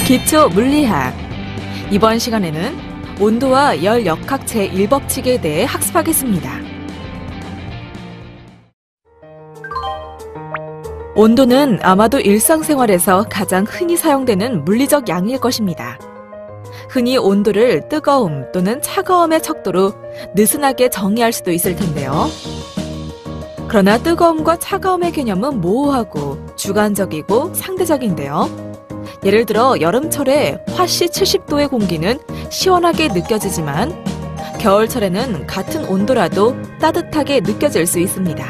기초 물리학. 이번 시간에는 온도와 열 역학 제1법칙에 대해 학습하겠습니다. 온도는 아마도 일상생활에서 가장 흔히 사용되는 물리적 양일 것입니다. 흔히 온도를 뜨거움 또는 차가움의 척도로 느슨하게 정의할 수도 있을 텐데요. 그러나 뜨거움과 차가움의 개념은 모호하고 주관적이고 상대적인데요. 예를 들어 여름철에 화씨 70도의 공기는 시원하게 느껴지지만 겨울철에는 같은 온도라도 따뜻하게 느껴질 수 있습니다.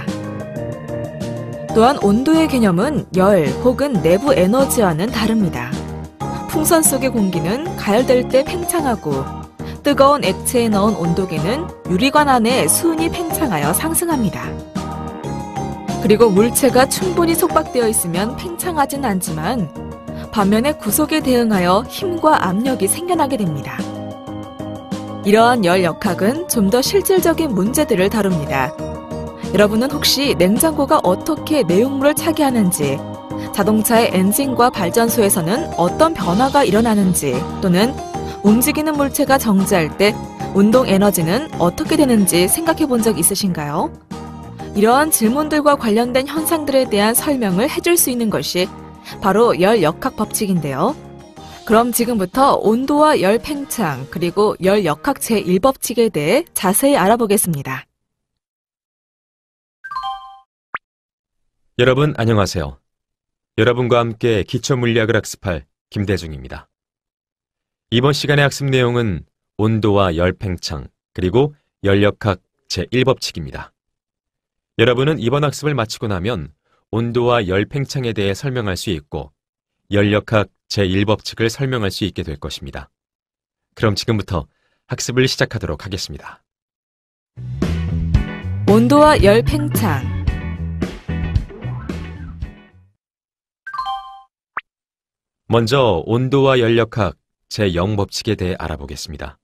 또한 온도의 개념은 열 혹은 내부 에너지와는 다릅니다. 풍선 속의 공기는 가열될 때 팽창하고 뜨거운 액체에 넣은 온도계는 유리관 안에 수은이 팽창하여 상승합니다. 그리고 물체가 충분히 속박되어 있으면 팽창하진 않지만 반면에 구속에 대응하여 힘과 압력이 생겨나게 됩니다. 이러한 열 역학은 좀 더 실질적인 문제들을 다룹니다. 여러분은 혹시 냉장고가 어떻게 내용물을 차게 하는지, 자동차의 엔진과 발전소에서는 어떤 변화가 일어나는지, 또는 움직이는 물체가 정지할 때 운동 에너지는 어떻게 되는지 생각해 본 적 있으신가요? 이러한 질문들과 관련된 현상들에 대한 설명을 해줄 수 있는 것이 바로 열 역학 법칙인데요. 그럼 지금부터 온도와 열 팽창 그리고 열 역학 제1법칙에 대해 자세히 알아보겠습니다. 여러분 안녕하세요. 여러분과 함께 기초물리학을 학습할 김대중입니다. 이번 시간의 학습 내용은 온도와 열 팽창 그리고 열 역학 제1법칙입니다. 여러분은 이번 학습을 마치고 나면 온도와 열 팽창에 대해 설명할 수 있고 열 역학 제1법칙을 설명할 수 있게 될 것입니다. 그럼 지금부터 학습을 시작하도록 하겠습니다. 온도와 열 팽창. 먼저 온도와 열 역학 제0법칙에 대해 알아보겠습니다.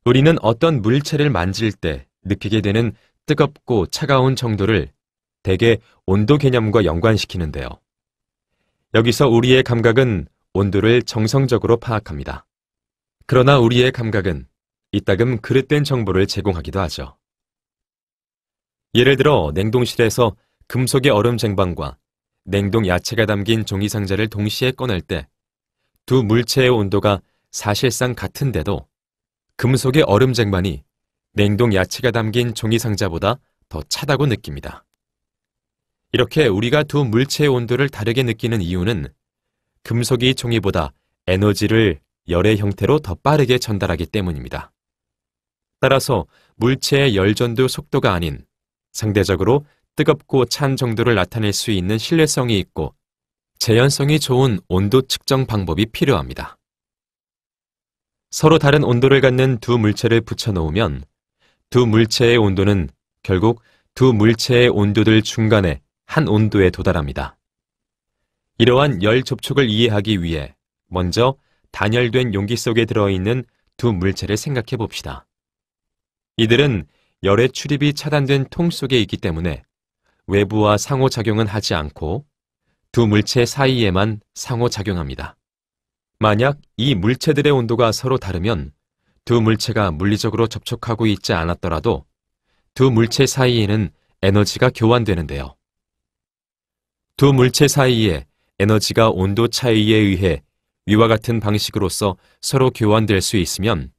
우리는 어떤 물체를 만질 때 느끼게 되는 뜨겁고 차가운 정도를 대개 온도 개념과 연관시키는데요. 여기서 우리의 감각은 온도를 정성적으로 파악합니다. 그러나 우리의 감각은 이따금 그릇된 정보를 제공하기도 하죠. 예를 들어 냉동실에서 금속의 얼음 쟁반과 냉동 야채가 담긴 종이 상자를 동시에 꺼낼 때 두 물체의 온도가 사실상 같은데도 금속의 얼음 쟁반이 냉동 야채가 담긴 종이 상자보다 더 차다고 느낍니다. 이렇게 우리가 두 물체의 온도를 다르게 느끼는 이유는 금속이 종이보다 에너지를 열의 형태로 더 빠르게 전달하기 때문입니다. 따라서 물체의 열 전도 속도가 아닌 상대적으로 뜨겁고 찬 정도를 나타낼 수 있는 신뢰성이 있고 재현성이 좋은 온도 측정 방법이 필요합니다. 서로 다른 온도를 갖는 두 물체를 붙여놓으면 두 물체의 온도는 결국 두 물체의 온도들 중간에 한 온도에 도달합니다. 이러한 열 접촉을 이해하기 위해 먼저 단열된 용기 속에 들어있는 두 물체를 생각해 봅시다. 이들은 열의 출입이 차단된 통 속에 있기 때문에 외부와 상호작용은 하지 않고 두 물체 사이에만 상호작용합니다. 만약 이 물체들의 온도가 서로 다르면 두 물체가 물리적으로 접촉하고 있지 않았더라도 두 물체 사이에는 에너지가 교환되는데요. 두 물체 사이에 에너지가 온도 차이에 의해 위와 같은 방식으로서 서로 교환될 수 있으면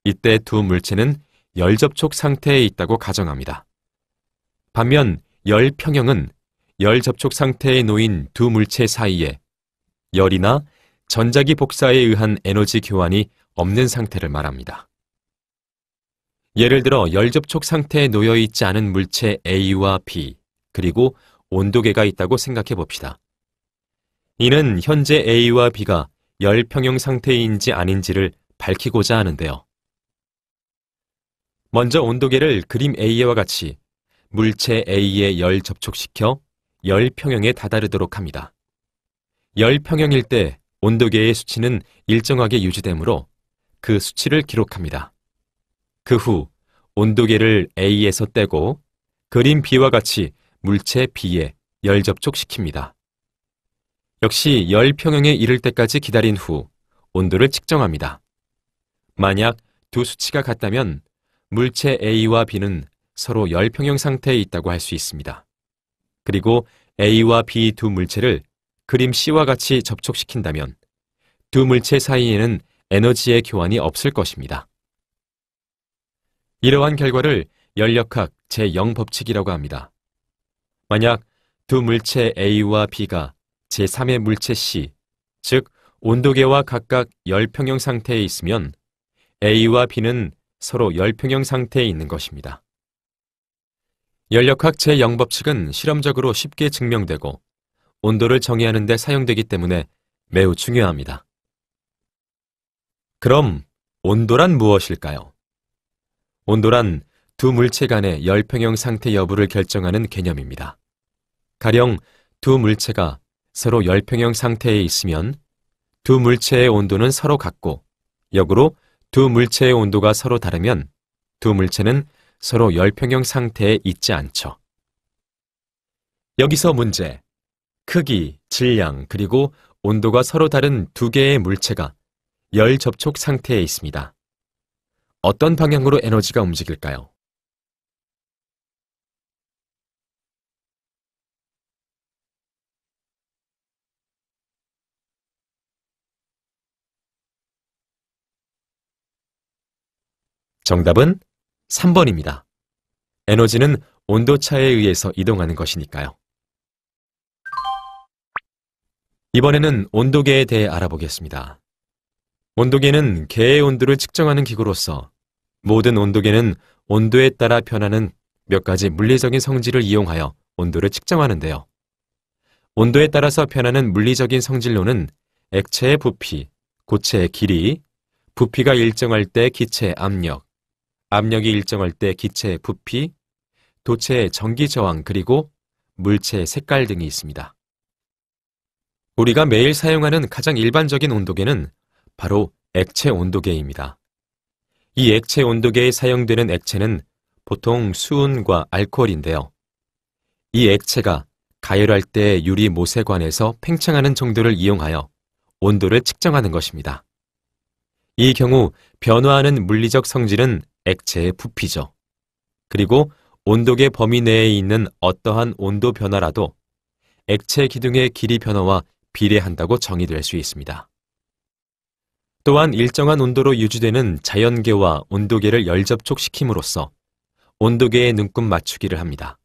이때 두 물체는 열 접촉 상태에 있다고 가정합니다. 반면 열 평형은 열 접촉 상태에 놓인 두 물체 사이에 열이나 전자기 복사에 의한 에너지 교환이 없는 상태를 말합니다. 예를 들어 열 접촉 상태에 놓여 있지 않은 물체 A와 B 그리고 온도계가 있다고 생각해 봅시다. 이는 현재 A와 B가 열 평형 상태인지 아닌지를 밝히고자 하는데요. 먼저 온도계를 그림 A와 같이 물체 A에 열 접촉시켜 열 평형에 다다르도록 합니다. 열 평형일 때 온도계의 수치는 일정하게 유지되므로 그 수치를 기록합니다. 그 후 온도계를 A에서 떼고 그림 B와 같이 물체 B에 열 접촉시킵니다. 역시 열평형에 이를 때까지 기다린 후 온도를 측정합니다. 만약 두 수치가 같다면 물체 A와 B는 서로 열평형 상태에 있다고 할 수 있습니다. 그리고 A와 B 두 물체를 그림 C와 같이 접촉시킨다면 두 물체 사이에는 에너지의 교환이 없을 것입니다. 이러한 결과를 연력학 제0법칙이라고 합니다. 만약 두 물체 A와 B가 제3의 물체 C, 즉 온도계와 각각 열평형 상태에 있으면 A와 B는 서로 열평형 상태에 있는 것입니다. 연력학 제0법칙은 실험적으로 쉽게 증명되고 온도를 정의하는 데 사용되기 때문에 매우 중요합니다. 그럼 온도란 무엇일까요? 온도란 두 물체 간의 열평형 상태 여부를 결정하는 개념입니다. 가령 두 물체가 서로 열평형 상태에 있으면 두 물체의 온도는 서로 같고 역으로 두 물체의 온도가 서로 다르면 두 물체는 서로 열평형 상태에 있지 않죠. 여기서 문제. 크기, 질량, 그리고 온도가 서로 다른 두 개의 물체가 열 접촉 상태에 있습니다. 어떤 방향으로 에너지가 움직일까요? 정답은 3번입니다. 에너지는 온도차에 의해서 이동하는 것이니까요. 이번에는 온도계에 대해 알아보겠습니다. 온도계는 계의 온도를 측정하는 기구로서 모든 온도계는 온도에 따라 변하는 몇 가지 물리적인 성질을 이용하여 온도를 측정하는데요. 온도에 따라서 변하는 물리적인 성질로는 액체의 부피, 고체의 길이, 부피가 일정할 때 기체의 압력, 압력이 일정할 때 기체의 부피, 도체의 전기 저항 그리고 물체의 색깔 등이 있습니다. 우리가 매일 사용하는 가장 일반적인 온도계는 바로 액체 온도계입니다. 이 액체 온도계에 사용되는 액체는 보통 수은과 알코올인데요. 이 액체가 가열할 때 유리 못에 관해서 팽창하는 정도를 이용하여 온도를 측정하는 것입니다. 이 경우 변화하는 물리적 성질은 액체의 부피죠. 그리고 온도계 범위 내에 있는 어떠한 온도 변화라도 액체 기둥의 길이 변화와 비례한다고 정의될 수 있습니다. 또한 일정한 온도로 유지되는 자연계와 온도계를 열접촉시킴으로써 온도계의 눈금 맞추기를 합니다.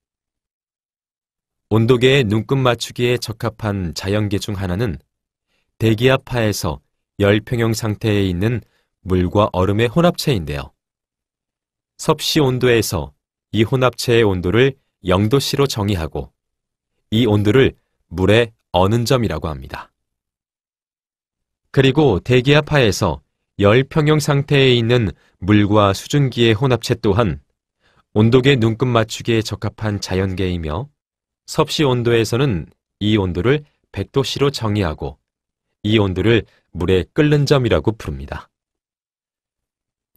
온도계의 눈금 맞추기에 적합한 자연계 중 하나는 대기압하에서 열평형 상태에 있는 물과 얼음의 혼합체인데요. 섭씨 온도에서 이 혼합체의 온도를 0도씨로 정의하고 이 온도를 물의 어는 점이라고 합니다. 그리고 대기압하에서 열평형 상태에 있는 물과 수증기의 혼합체 또한 온도계 눈금 맞추기에 적합한 자연계이며 섭씨 온도에서는 이 온도를 100도씨로 정의하고 이 온도를 물의 끓는 점이라고 부릅니다.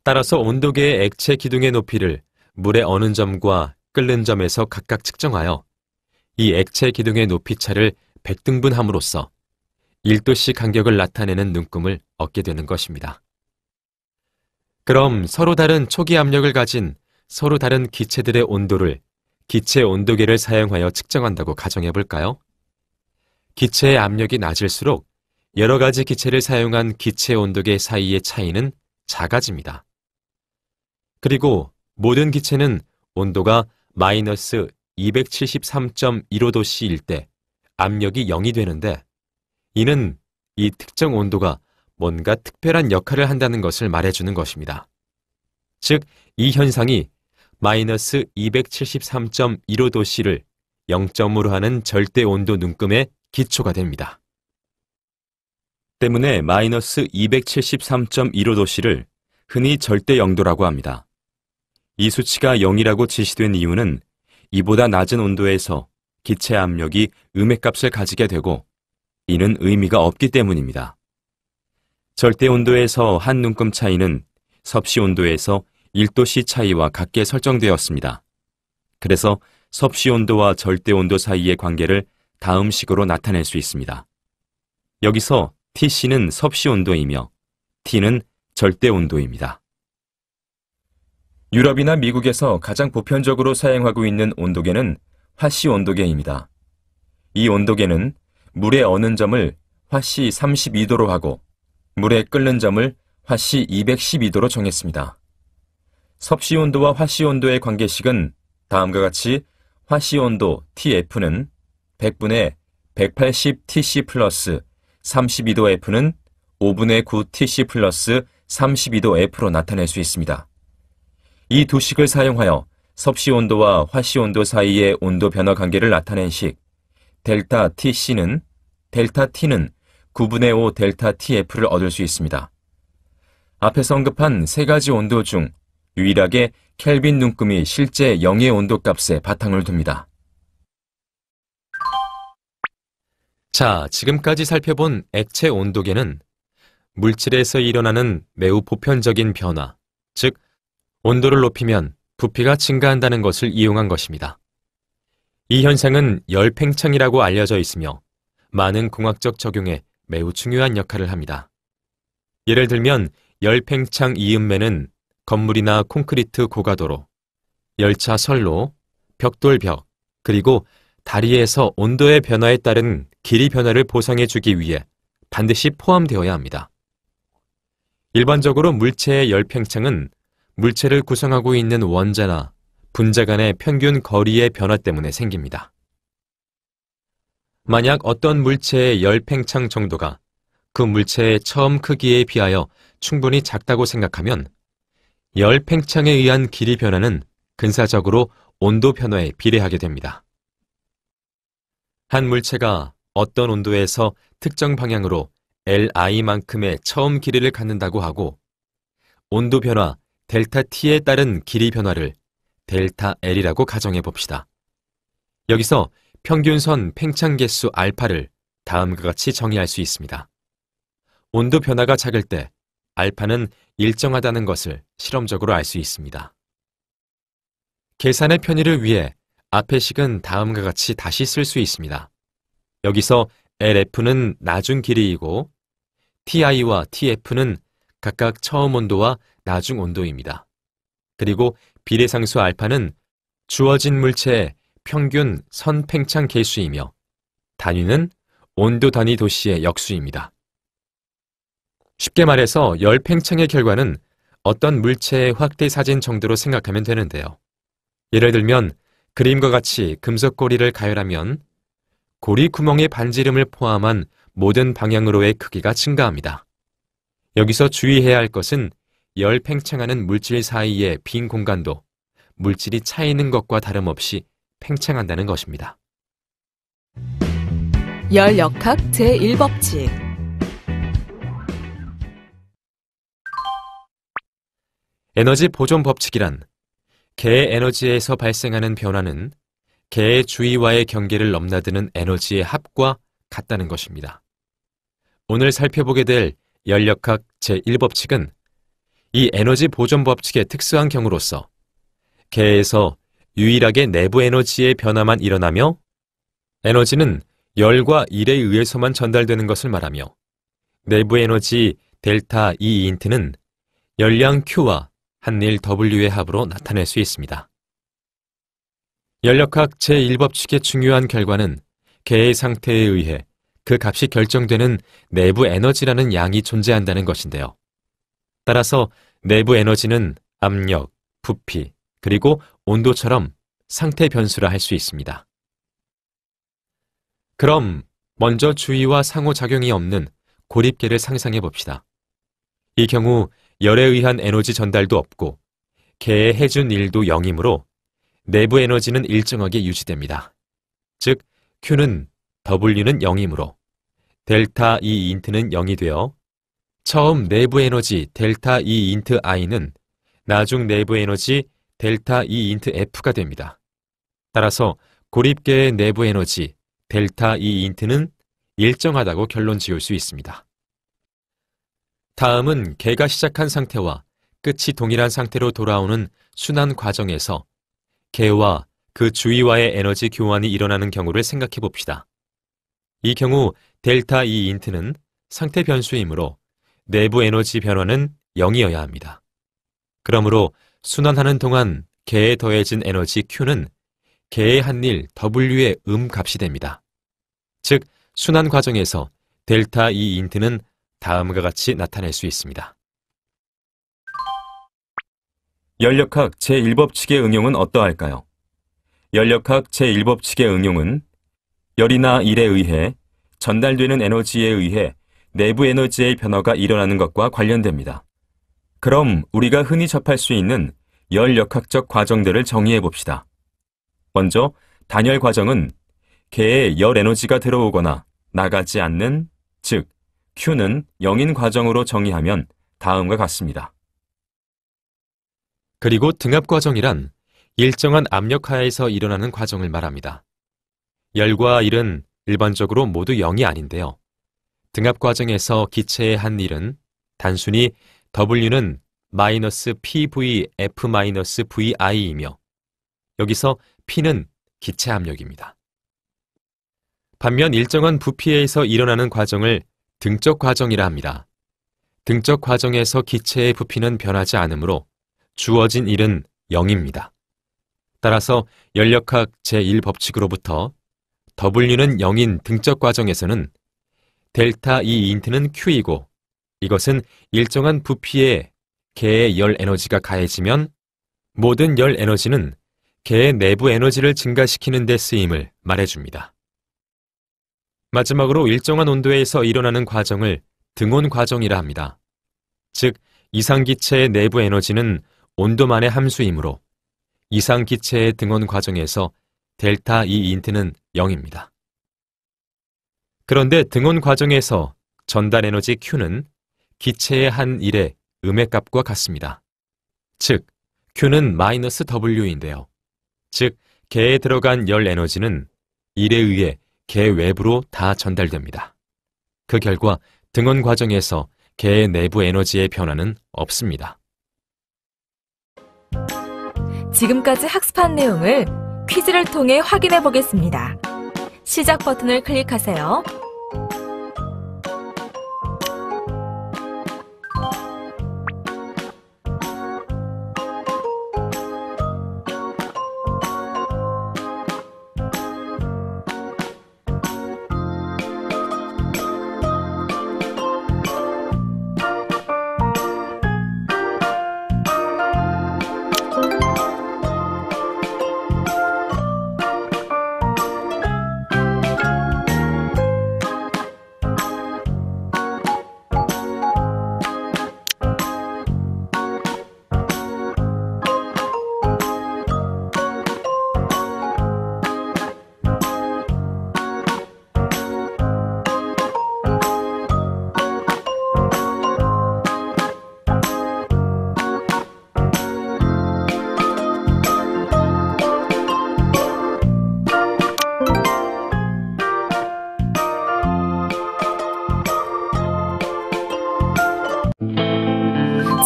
따라서 온도계의 액체 기둥의 높이를 물의 어는 점과 끓는 점에서 각각 측정하여 이 액체 기둥의 높이 차를 100등분함으로써 1도씨 간격을 나타내는 눈금을 얻게 되는 것입니다. 그럼 서로 다른 초기 압력을 가진 서로 다른 기체들의 온도를 기체 온도계를 사용하여 측정한다고 가정해 볼까요? 기체의 압력이 낮을수록 여러 가지 기체를 사용한 기체 온도계 사이의 차이는 작아집니다. 그리고 모든 기체는 온도가 마이너스 273.15도씨일 때 압력이 0이 되는데 이는 이 특정 온도가 뭔가 특별한 역할을 한다는 것을 말해주는 것입니다. 즉, 이 현상이 마이너스 273.15도씨를 0점으로 하는 절대 온도 눈금의 기초가 됩니다. 때문에 마이너스 273.15도씨를 흔히 절대 영도라고 합니다. 이 수치가 0이라고 지시된 이유는 이보다 낮은 온도에서 기체 압력이 음의 값을 가지게 되고 이는 의미가 없기 때문입니다. 절대 온도에서 한 눈금 차이는 섭씨 온도에서 1도씨 차이와 같게 설정되었습니다. 그래서 섭씨 온도와 절대 온도 사이의 관계를 다음 식으로 나타낼 수 있습니다. 여기서 TC는 섭씨 온도이며 T는 절대 온도입니다. 유럽이나 미국에서 가장 보편적으로 사용하고 있는 온도계는 화씨 온도계입니다. 이 온도계는 물에 어는 점을 화씨 32도로 하고 물에 끓는 점을 화씨 212도로 정했습니다. 섭씨 온도와 화씨 온도의 관계식은 다음과 같이 화씨 온도 TF는 100분의 180TC 플러스 32도 F는 5분의 9TC 플러스 32도 F로 나타낼 수 있습니다. 이 두 식을 사용하여 섭씨 온도와 화씨 온도 사이의 온도 변화 관계를 나타낸 식 델타 TC는 델타 T는 9분의 5 델타 TF를 얻을 수 있습니다. 앞에서 언급한 세 가지 온도 중 유일하게 켈빈 눈금이 실제 영의 온도값에 바탕을 둡니다. 자, 지금까지 살펴본 액체 온도계는 물질에서 일어나는 매우 보편적인 변화, 즉 온도를 높이면 부피가 증가한다는 것을 이용한 것입니다. 이 현상은 열 팽창이라고 알려져 있으며 많은 공학적 적용에 매우 중요한 역할을 합니다. 예를 들면 열 팽창 이음매는 건물이나 콘크리트 고가도로, 열차 선로, 벽돌벽, 그리고 다리에서 온도의 변화에 따른 길이 변화를 보상해주기 위해 반드시 포함되어야 합니다. 일반적으로 물체의 열 팽창은 물체를 구성하고 있는 원자나 분자 간의 평균 거리의 변화 때문에 생깁니다. 만약 어떤 물체의 열 팽창 정도가 그 물체의 처음 크기에 비하여 충분히 작다고 생각하면 열 팽창에 의한 길이 변화는 근사적으로 온도 변화에 비례하게 됩니다. 한 물체가 어떤 온도에서 특정 방향으로 Li만큼의 처음 길이를 갖는다고 하고 온도 변화 델타 T에 따른 길이 변화를 델타 L이라고 가정해 봅시다. 여기서 평균선 팽창 개수 알파를 다음과 같이 정의할 수 있습니다. 온도 변화가 작을 때 알파는 일정하다는 것을 실험적으로 알 수 있습니다. 계산의 편의를 위해 앞의 식은 다음과 같이 다시 쓸 수 있습니다. 여기서 LF는 나중 길이이고 TI와 TF는 각각 처음 온도와 나중 온도입니다. 그리고 비례상수 알파는 주어진 물체의 평균 선 팽창 개수이며 단위는 온도 단위 도시의 역수입니다. 쉽게 말해서 열 팽창의 결과는 어떤 물체의 확대 사진 정도로 생각하면 되는데요. 예를 들면 그림과 같이 금속 고리를 가열하면 고리 구멍의 반지름을 포함한 모든 방향으로의 크기가 증가합니다. 여기서 주의해야 할 것은 열 팽창하는 물질 사이의 빈 공간도 물질이 차 있는 것과 다름없이 팽창한다는 것입니다. 열 역학 제1법칙. 에너지 보존 법칙이란 개의 에너지에서 발생하는 변화는 개의 주위와의 경계를 넘나드는 에너지의 합과 같다는 것입니다. 오늘 살펴보게 될 열역학 제1법칙은 이 에너지 보존 법칙의 특수한 경우로서 개에서 유일하게 내부 에너지의 변화만 일어나며 에너지는 열과 일에 의해서만 전달되는 것을 말하며 내부 에너지 델타 E 인트는 열량 Q와 한일 W의 합으로 나타낼 수 있습니다. 열역학 제1법칙의 중요한 결과는 개의 상태에 의해 그 값이 결정되는 내부 에너지라는 양이 존재한다는 것인데요. 따라서 내부 에너지는 압력, 부피, 그리고 온도처럼 상태 변수라 할 수 있습니다. 그럼 먼저 주위와 상호작용이 없는 고립계를 상상해 봅시다. 이 경우 열에 의한 에너지 전달도 없고 개의 해준 일도 0이므로 내부 에너지는 일정하게 유지됩니다. 즉 Q는 W는 0이므로 델타 E 인트는 0이 되어 처음 내부 에너지 델타 E 인트 I는 나중 내부 에너지 델타 E 인트 F가 됩니다. 따라서 고립계의 내부 에너지 델타 E 인트는 일정하다고 결론 지을 수 있습니다. 다음은 개가 시작한 상태와 끝이 동일한 상태로 돌아오는 순환 과정에서 개와 그 주위와의 에너지 교환이 일어나는 경우를 생각해 봅시다. 이 경우 델타 E 인트는 상태 변수이므로 내부 에너지 변화는 0이어야 합니다. 그러므로 순환하는 동안 개에 더해진 에너지 Q는 개의 한 일 W의 값이 됩니다. 즉, 순환 과정에서 델타 E 인트는 다음과 같이 나타낼 수 있습니다. 연력학 제1법칙의 응용은 어떠할까요? 연력학 제1법칙의 응용은 열이나 일에 의해 전달되는 에너지에 의해 내부 에너지의 변화가 일어나는 것과 관련됩니다. 그럼 우리가 흔히 접할 수 있는 열역학적 과정들을 정의해 봅시다. 먼저 단열 과정은 개에 열 에너지가 들어오거나 나가지 않는, 즉 Q는 0인 과정으로 정의하면 다음과 같습니다. 그리고 등압 과정이란 일정한 압력 하에서 일어나는 과정을 말합니다. 열과 일은 일반적으로 모두 0이 아닌데요. 등압 과정에서 기체의 한 일은 단순히 W는 -PVF-VI이며 여기서 P는 기체 압력입니다. 반면 일정한 부피에서 일어나는 과정을 등적 과정이라 합니다. 등적 과정에서 기체의 부피는 변하지 않으므로 주어진 일은 0입니다. 따라서 연력학 제1법칙으로부터 W는 0인 등적 과정에서는 델타 E 인트는 Q이고 이것은 일정한 부피에 개의 열 에너지가 가해지면 모든 열 에너지는 개의 내부 에너지를 증가시키는 데 쓰임을 말해줍니다. 마지막으로 일정한 온도에서 일어나는 과정을 등온 과정이라 합니다. 즉, 이상기체의 내부 에너지는 온도만의 함수이므로 이상기체의 등온 과정에서 델타 E 인트는 0입니다. 그런데 등온 과정에서 전달 에너지 Q는 기체의 한 일의 음의 값과 같습니다. 즉, Q는 -W인데요. 즉, 개에 들어간 열 에너지는 일에 의해 개 외부로 다 전달됩니다. 그 결과 등온 과정에서 개의 내부 에너지의 변화는 없습니다. 지금까지 학습한 내용을 퀴즈를 통해 확인해 보겠습니다. 시작 버튼을 클릭하세요.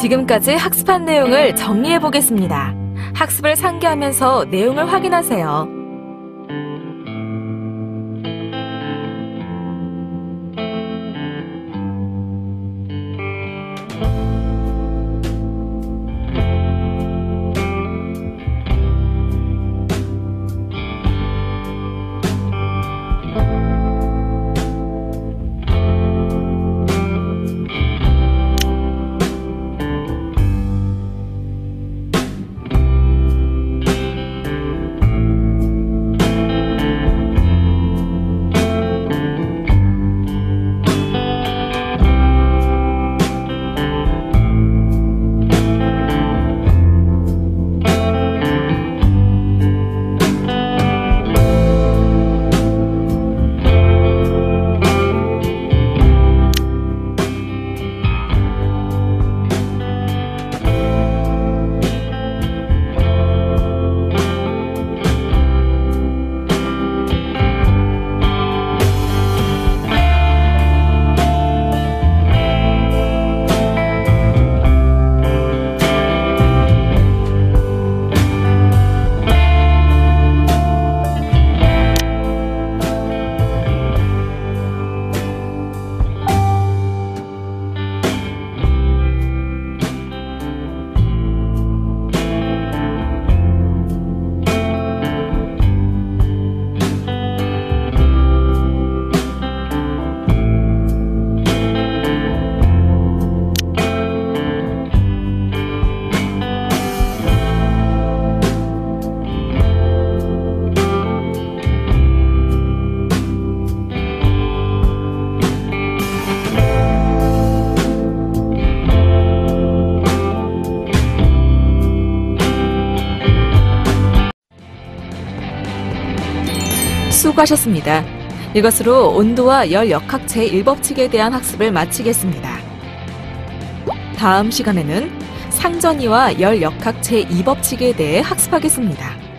지금까지 학습한 내용을 정리해 보겠습니다. 학습을 상기하면서 내용을 확인하세요. 수고하셨습니다. 이것으로 온도와 열 역학 제1법칙에 대한 학습을 마치겠습니다. 다음 시간에는 상전이와 열 역학 제2법칙에 대해 학습하겠습니다.